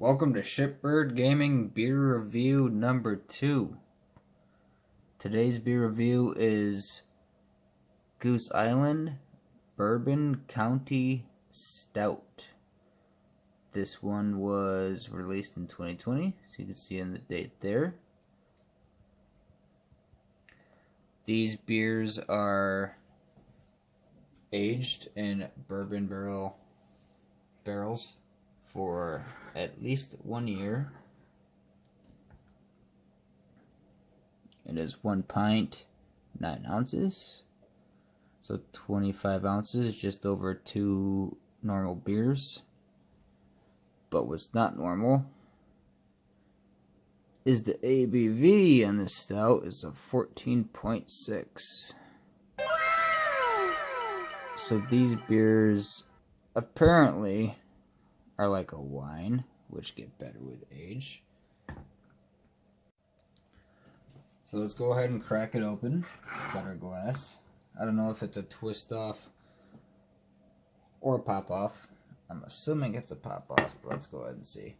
Welcome to Shipbird Gaming Beer Review number 2. Today's beer review is Goose Island Bourbon County Stout. This one was released in 2020, so you can see in the date there. These beers are aged in bourbon barrels for at least 1 year. It is 1 pint, 9 ounces. So 25 ounces, just over 2 normal beers. But what's not normal is the ABV on this stout is a 14.6. So these beers apparently are like a wine, which get better with age. So let's go ahead and crack it open. Got our glass. I don't know if it's a twist off or a pop off. I'm assuming it's a pop off, but let's go ahead and see.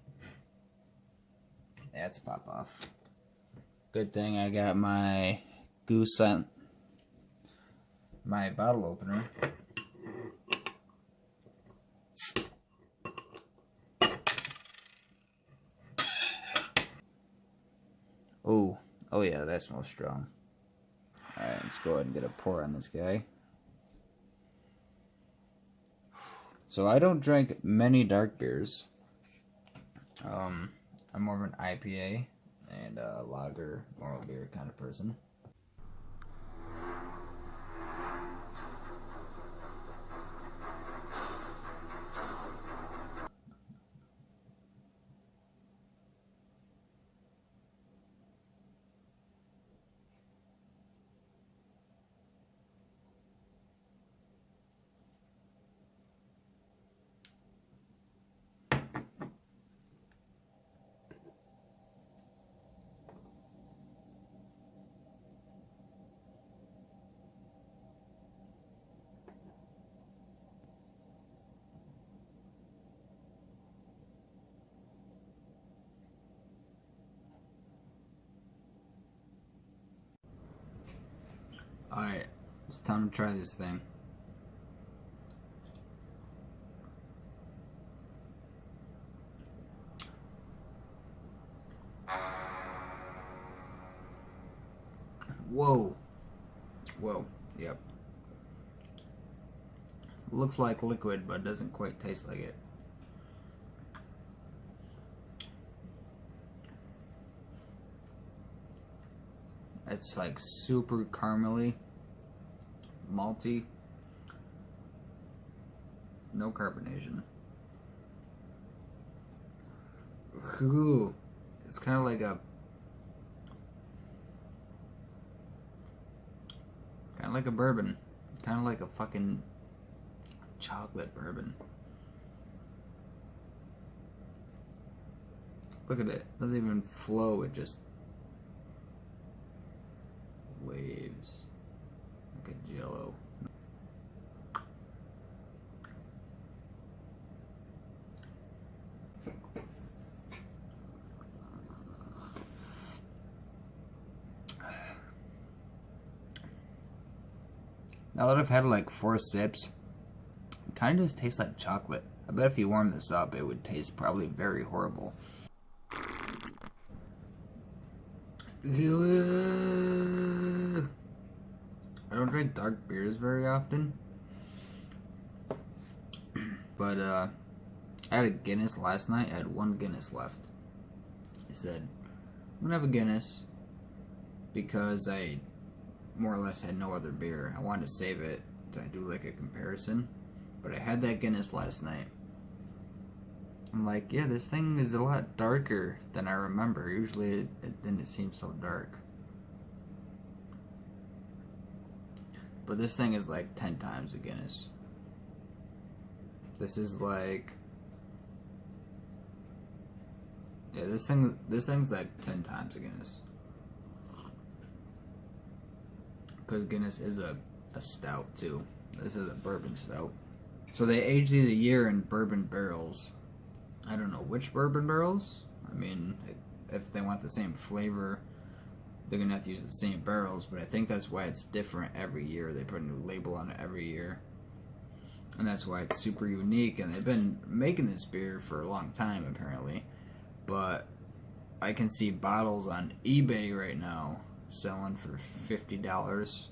Yeah, it's a pop off. Good thing I got my Goose on my bottle opener. Oh yeah, that smells strong. Alright, let's go ahead and get a pour on this guy. So I don't drink many dark beers. I'm more of an IPA and a lager, normal beer kind of person. Alright, it's time to try this thing. Whoa. Whoa, yep. Looks like liquid, but doesn't quite taste like it. It's like super caramely, malty, no carbonation. Ooh, it's kind of like a bourbon, kind of like a fucking chocolate bourbon. Look at it, it doesn't even flow, it just waves like a jello. Now that I've had like 4 sips, it kind of just tastes like chocolate. I bet if you warm this up, it would taste probably very horrible. I don't drink dark beers very often, but I had a Guinness last night. I had 1 Guinness left. I said, I'm gonna have a Guinness because I more or less had no other beer. I wanted to save it to do like a comparison, but I had that Guinness last night. I'm like, yeah, this thing is a lot darker than I remember. Usually it didn't seem so dark. But this thing is like 10 times a Guinness. This is like, yeah, this thing's like 10 times a Guinness. Because Guinness is a stout too. This is a bourbon stout. So they age these a year in bourbon barrels. I don't know which bourbon barrels. I mean, if they want the same flavor, they're gonna have to use the same barrels, but I think that's why it's different every year. They put a new label on it every year. And that's why it's super unique, and they've been making this beer for a long time, apparently. But I can see bottles on eBay right now selling for $50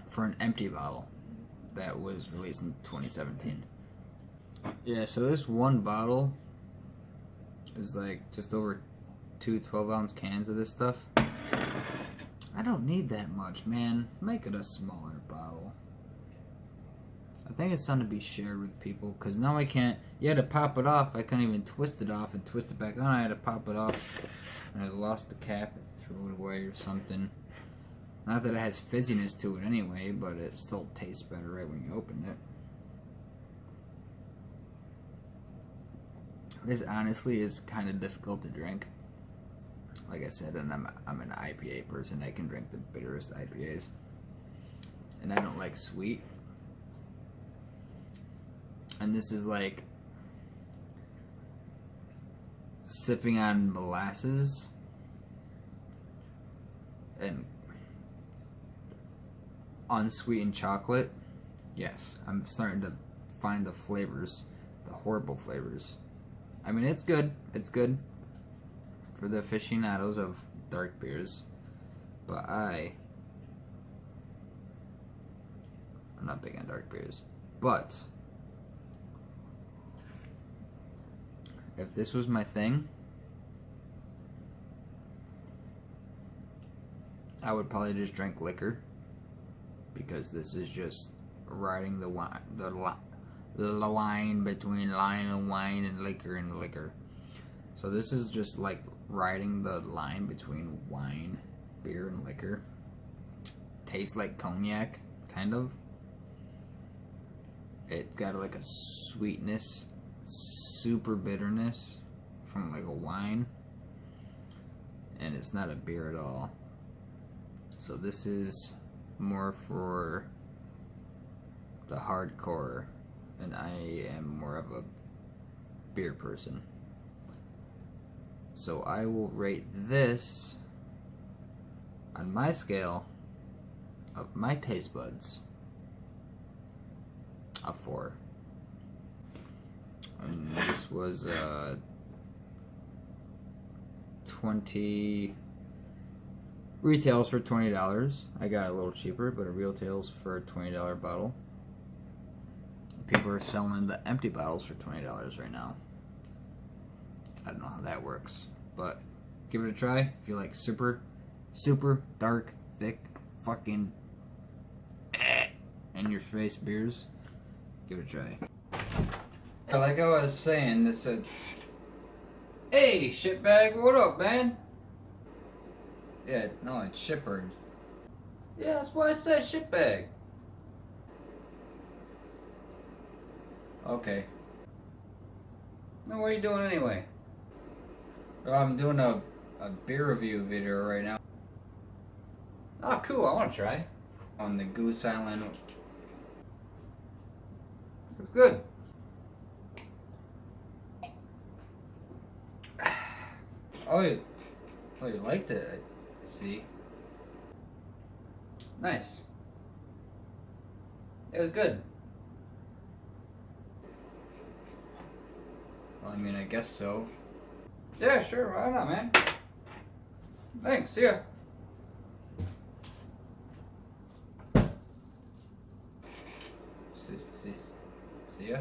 for an empty bottle that was released in 2017. Yeah, so this one bottle is like just over 2 12-ounce cans of this stuff. I don't need that much, man. Make it a smaller bottle. I think it's something to be shared with people, because now I can't. You had to pop it off. I couldn't even twist it off and twist it back on. I had to pop it off, and I lost the cap and threw it away or something. Not that it has fizziness to it anyway, but it still tastes better right when you open it. This honestly is kind of difficult to drink. Like I said, and I'm an IPA person. I can drink the bitterest IPAs, and I don't like sweet. And this is like sipping on molasses and unsweetened chocolate. Yes, I'm starting to find the flavors, the horrible flavors. I mean, it's good. It's good for the aficionados of dark beers, but I'm not big on dark beers. But if this was my thing, I would probably just drink liquor, because this is just riding the line between line and wine and liquor. So this is just like riding the line between wine, beer, and liquor. Tastes like cognac, kind of. It's got like a sweetness, super bitterness from like a wine, and it's not a beer at all. So this is more for the hardcore, and I am more of a beer person. So I will rate this on my scale of my taste buds a 4. And this was 20 retails for $20. I got it a little cheaper, but it retails for a $20 bottle. People are selling the empty bottles for $20 right now. I don't know how that works, but give it a try if you like super dark, thick, fucking in your face beers. Give it a try. Like I was saying, this said, "Hey, shitbag, what up, man?" Yeah, no, it's shitbird. Yeah, that's why I said shitbag. Okay. Now, what are you doing anyway? Well, I'm doing a beer review video right now. Oh, cool, I want to try. On the Goose Island. It's good. Oh, you liked it, I see. Nice. It was good. Well, I mean, I guess so. Yeah, sure, why not, man? Thanks, see ya. See ya.